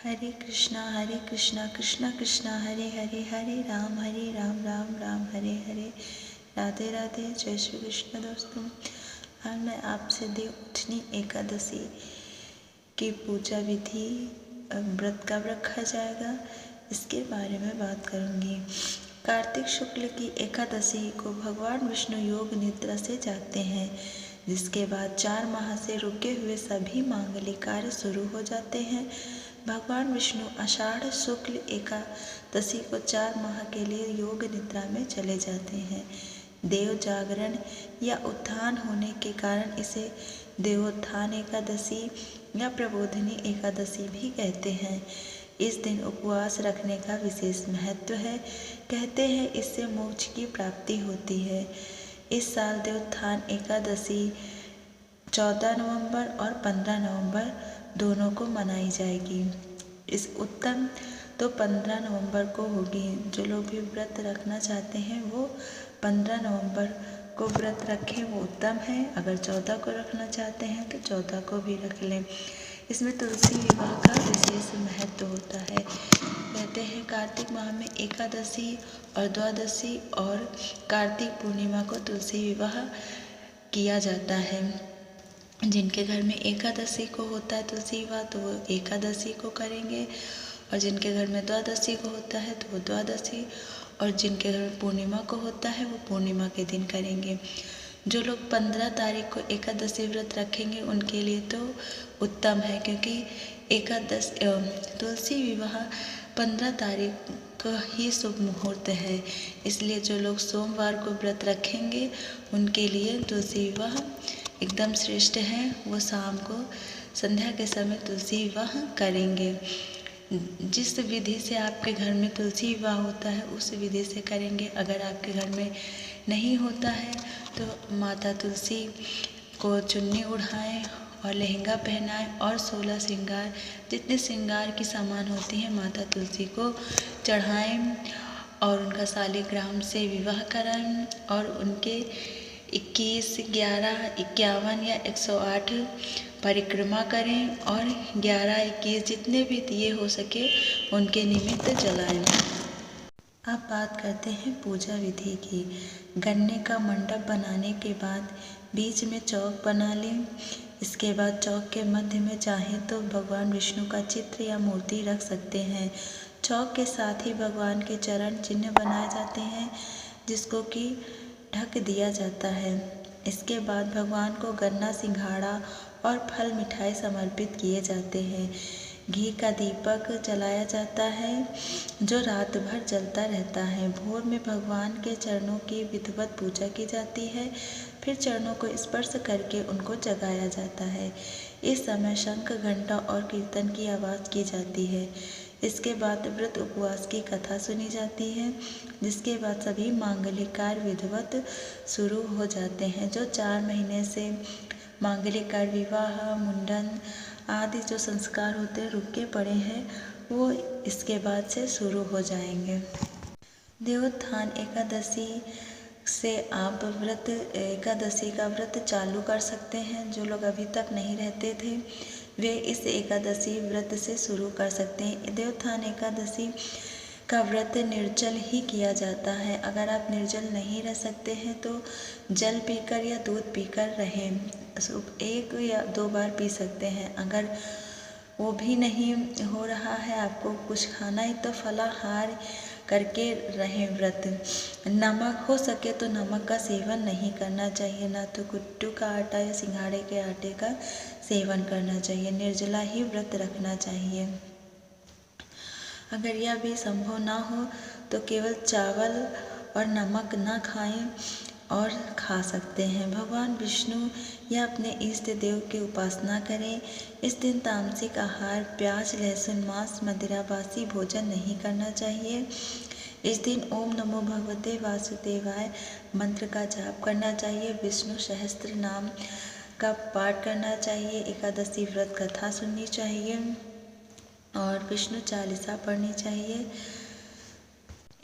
हरे कृष्णा कृष्णा कृष्णा हरे हरे, हरे राम राम राम हरे हरे। राधे राधे, जय श्री कृष्ण। दोस्तों, आज मैं आपसे देव उठनी एकादशी की पूजा विधि, व्रत कब रखा जाएगा, इसके बारे में बात करूंगी। कार्तिक शुक्ल की एकादशी को भगवान विष्णु योग निद्रा से जागते हैं, जिसके बाद 4 माह से रुके हुए सभी मांगलिक कार्य शुरू हो जाते हैं। भगवान विष्णु आषाढ़ शुक्ल एकादशी को 4 माह के लिए योग निद्रा में चले जाते हैं। देव जागरण या उत्थान होने के कारण इसे देवोत्थान एकादशी या प्रबोधिनी एकादशी भी कहते हैं। इस दिन उपवास रखने का विशेष महत्व है। कहते हैं इससे मोक्ष की प्राप्ति होती है। इस साल देवोत्थान एकादशी 14 नवंबर और 15 नवंबर दोनों को मनाई जाएगी। इस उत्तम तो 15 नवंबर को होगी। जो लोग भी व्रत रखना चाहते हैं वो 15 नवंबर को व्रत रखें, वो उत्तम है। अगर 14 को रखना चाहते हैं तो 14 को भी रख लें। इसमें तुलसी विवाह का विशेष महत्व होता है। कहते हैं कार्तिक माह में एकादशी और द्वादशी और कार्तिक पूर्णिमा को तुलसी विवाह किया जाता है। जिनके घर में एकादशी को होता है तुलसी विवाह तो वो एकादशी को करेंगे, और जिनके घर में द्वादशी को होता है तो वो द्वादशी, और जिनके घर में पूर्णिमा को होता है वो पूर्णिमा के दिन करेंगे। जो लोग 15 तारीख को एकादशी व्रत रखेंगे उनके लिए तो उत्तम है, क्योंकि तुलसी विवाह 15 तारीख का ही शुभ मुहूर्त है। इसलिए जो लोग सोमवार को व्रत रखेंगे उनके लिए तुलसी विवाह एकदम श्रेष्ठ है। वो शाम को संध्या के समय तुलसी विवाह करेंगे। जिस विधि से आपके घर में तुलसी विवाह होता है उस विधि से करेंगे। अगर आपके घर में नहीं होता है तो माता तुलसी को चुन्नी उढ़ाएं और लहंगा पहनाएं और 16 श्रृंगार, जितने श्रृंगार की सामान होती हैं माता तुलसी को चढ़ाएं और उनका शालिग्राम से विवाह कराएं और उनके 21, 11, 51 या 108 परिक्रमा करें और 11, 21 जितने भी दिए हो सके उनके निमित्त जलाएं। अब बात करते हैं पूजा विधि की। गन्ने का मंडप बनाने के बाद बीच में चौक बना लें। इसके बाद चौक के मध्य में चाहें तो भगवान विष्णु का चित्र या मूर्ति रख सकते हैं। चौक के साथ ही भगवान के चरण चिन्ह बनाए जाते हैं, जिसको कि ढक दिया जाता है। इसके बाद भगवान को गन्ना, सिंघाड़ा और फल मिठाई समर्पित किए जाते हैं। घी का दीपक जलाया जाता है जो रात भर जलता रहता है। भोर में भगवान के चरणों की विधिवत पूजा की जाती है, फिर चरणों को स्पर्श करके उनको जगाया जाता है। इस समय शंख, घंटा और कीर्तन की आवाज़ की जाती है। इसके बाद व्रत उपवास की कथा सुनी जाती है, जिसके बाद सभी मांगलिक कार्य विधिवत शुरू हो जाते हैं। जो 4 महीने से मांगलिक कार्य, विवाह, मुंडन आदि जो संस्कार होते हैं रुके पड़े हैं, वो इसके बाद से शुरू हो जाएंगे। देवोत्थान एकादशी से आप एकादशी का व्रत चालू कर सकते हैं। जो लोग अभी तक नहीं रहते थे वे इस एकादशी व्रत से शुरू कर सकते हैं। देवोत्थान एकादशी का व्रत निर्जल ही किया जाता है। अगर आप निर्जल नहीं रह सकते हैं तो जल पीकर या दूध पीकर रहें। 1 या 2 बार पी सकते हैं। अगर वो भी नहीं हो रहा है आपको कुछ खाना ही तो फलाहार करके रहें व्रत। नमक हो सके तो नमक का सेवन नहीं करना चाहिए, ना तो कुट्टू का आटा या सिंघाड़े के आटे का सेवन करना चाहिए। निर्जला ही व्रत रखना चाहिए। अगर यह भी संभव ना हो तो केवल चावल और नमक ना खाएं और खा सकते हैं। भगवान विष्णु या अपने इष्ट देव की उपासना करें। इस दिन तामसिक आहार, प्याज, लहसुन, मांस, मदिरा, बासी भोजन नहीं करना चाहिए। इस दिन ओम नमो भगवते वासुदेवाय मंत्र का जाप करना चाहिए। विष्णु सहस्त्र नाम का पाठ करना चाहिए। एकादशी व्रत कथा सुननी चाहिए और विष्णु चालीसा पढ़नी चाहिए।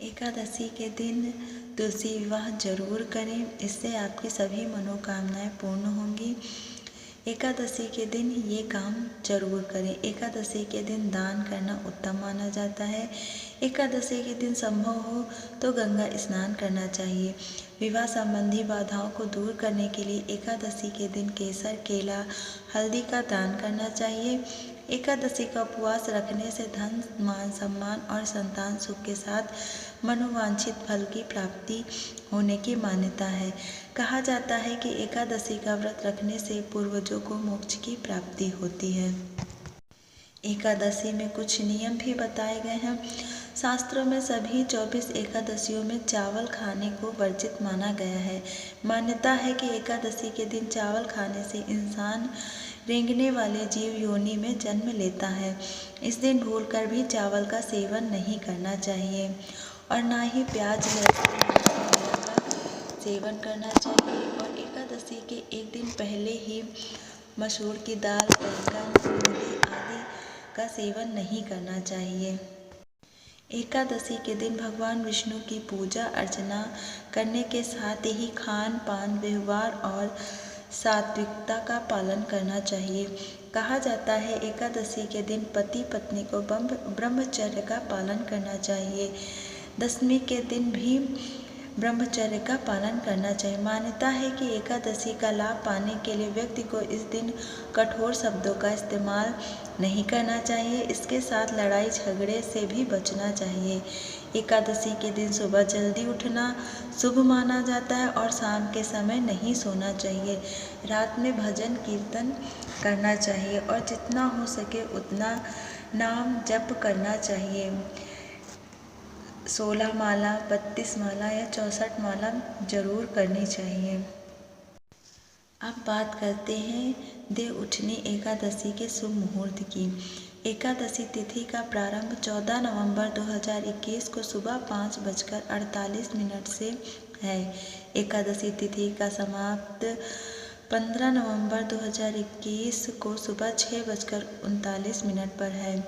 एकादशी के दिन तुलसी विवाह जरूर करें, इससे आपकी सभी मनोकामनाएं पूर्ण होंगी। एकादशी के दिन ये काम जरूर करें। एकादशी के दिन दान करना उत्तम माना जाता है। एकादशी के दिन संभव हो तो गंगा स्नान करना चाहिए। विवाह संबंधी बाधाओं को दूर करने के लिए एकादशी के दिन केसर, केला, हल्दी का दान करना चाहिए। एकादशी का उपवास रखने से धन, मान सम्मान और संतान सुख के साथ मनोवांछित फल की प्राप्ति होने की मान्यता है। कहा जाता है कि एकादशी का व्रत रखने से पूर्वजों को मोक्ष की प्राप्ति होती है। एकादशी में कुछ नियम भी बताए गए हैं। शास्त्रों में सभी 24 एकादशियों में चावल खाने को वर्जित माना गया है। मान्यता है कि एकादशी के दिन चावल खाने से इंसान रेंगने वाले जीव योनि में जन्म लेता है। इस दिन भूलकर भी चावल का सेवन नहीं करना चाहिए और ना ही प्याज, लहसुन का सेवन करना चाहिए। और एकादशी के एक दिन पहले ही मसूर की दाल, बैंगन, मूली आदि का सेवन नहीं करना चाहिए। एकादशी के दिन भगवान विष्णु की पूजा अर्चना करने के साथ ही खान पान, व्यवहार और सात्विकता का पालन करना चाहिए। कहा जाता है एकादशी के दिन पति पत्नी को ब्रह्मचर्य का पालन करना चाहिए। दशमी के दिन भी ब्रह्मचर्य का पालन करना चाहिए। मान्यता है कि एकादशी का लाभ पाने के लिए व्यक्ति को इस दिन कठोर शब्दों का इस्तेमाल नहीं करना चाहिए। इसके साथ लड़ाई झगड़े से भी बचना चाहिए। एकादशी के दिन सुबह जल्दी उठना शुभ माना जाता है और शाम के समय नहीं सोना चाहिए। रात में भजन कीर्तन करना चाहिए और जितना हो सके उतना नाम जप करना चाहिए। 16 माला, 32 माला या 64 माला जरूर करनी चाहिए। अब बात करते हैं देव उठनी एकादशी के शुभ मुहूर्त की। एकादशी तिथि का प्रारंभ 14 नवंबर 2021 को सुबह 5:48 से है। एकादशी तिथि का समाप्त 15 नवंबर 2021 को सुबह 6:39 पर है।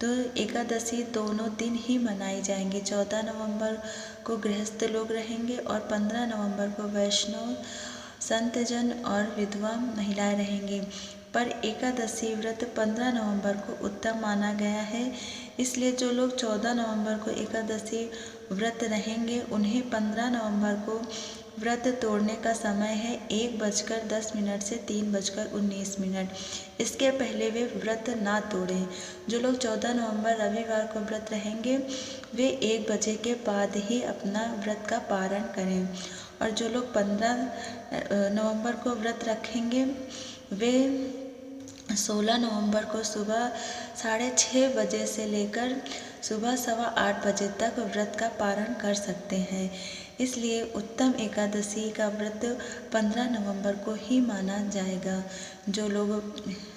तो एकादशी दोनों दिन ही मनाई जाएंगी। 14 नवंबर को गृहस्थ लोग रहेंगे और 15 नवंबर को वैष्णव, संतजन और विधवा महिलाएं रहेंगी। पर एकादशी व्रत 15 नवंबर को उत्तम माना गया है, इसलिए जो लोग 14 नवंबर को एकादशी व्रत रहेंगे उन्हें 15 नवंबर को व्रत तोड़ने का समय है 1:10 से 3:19। इसके पहले वे व्रत ना तोड़ें। जो लोग 14 नवंबर रविवार को व्रत रहेंगे वे 1 बजे के बाद ही अपना व्रत का पारण करें और जो लोग 15 नवंबर को व्रत रखेंगे वे 16 नवंबर को सुबह 6:30 बजे से लेकर सुबह 8:15 बजे तक व्रत का पारण कर सकते हैं। इसलिए उत्तम एकादशी का व्रत 15 नवंबर को ही माना जाएगा। जो लोग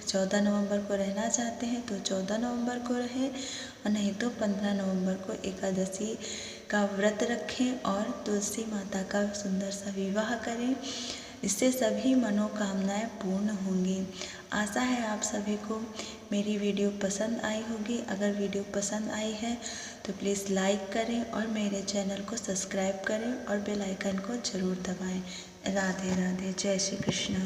14 नवंबर को रहना चाहते हैं तो 14 नवंबर को रहें और नहीं तो 15 नवंबर को एकादशी का व्रत रखें और तुलसी माता का सुंदर सा विवाह करें। इससे सभी मनोकामनाएं पूर्ण होंगी। आशा है आप सभी को मेरी वीडियो पसंद आई होगी। अगर वीडियो पसंद आई है तो प्लीज़ लाइक करें और मेरे चैनल को सब्सक्राइब करें और बेल आइकन को ज़रूर दबाएं। राधे राधे, जय श्री कृष्ण।